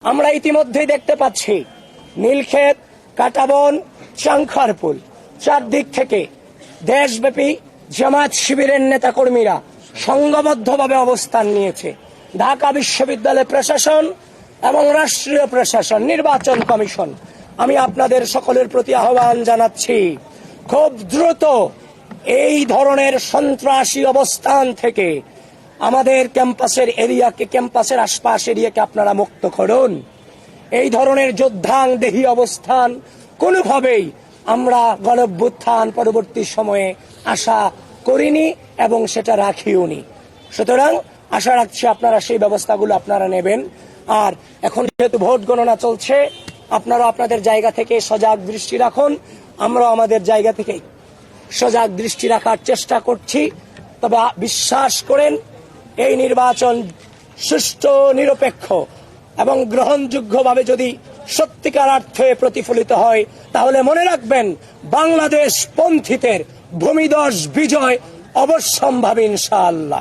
আমরা ইতিমধ্যেই দেখতে পাচ্ছি নীলক্ষেত, কাটাবন, চাংখারপুল চারদিক থেকে দেশব্যাপী জামাত শিবিরের নেতাকর্মীরা সংঘবদ্ধভাবে অবস্থান নিয়েছে। ঢাকা বিশ্ববিদ্যালয় প্রশাসন এবং রাষ্ট্রীয় প্রশাসন, নির্বাচন কমিশন, আমি আপনাদের সকলের প্রতি আহ্বান জানাচ্ছি, খুব দ্রুত এই ধরনের সন্ত্রাসী অবস্থান থেকে আমাদের ক্যাম্পাসের আশপাশ এরিয়াকে আপনারা মুক্ত করুন। এই ধরনের যোদ্ধাংদেহী অবস্থান কোনোভাবেই আমরা গণঅভ্যুত্থান পরবর্তী সময়ে আশা করিনি এবং সেটা রাখিওনি। সুতরাং আশা রাখছি আপনারা সেই ব্যবস্থাগুলো আপনারা নেবেন। আর এখন যেহেতু ভোট গণনা চলছে, আপনারা আপনাদের জায়গা থেকে সজাগ দৃষ্টি রাখুন, আমরা আমাদের জায়গা থেকে সজাগ দৃষ্টি রাখার চেষ্টা করছি। তবে বিশ্বাস করেন, এই নির্বাচন সুষ্ঠু, নিরপেক্ষ এবং গ্রহণযোগ্যভাবে যদি সত্যিকার অর্থে প্রতিফলিত হয়, তাহলে মনে রাখবেন বাংলাদেশ পন্থীদের ভূমিধস বিজয় অবশ্যম্ভাবী ইনশাআল্লাহ।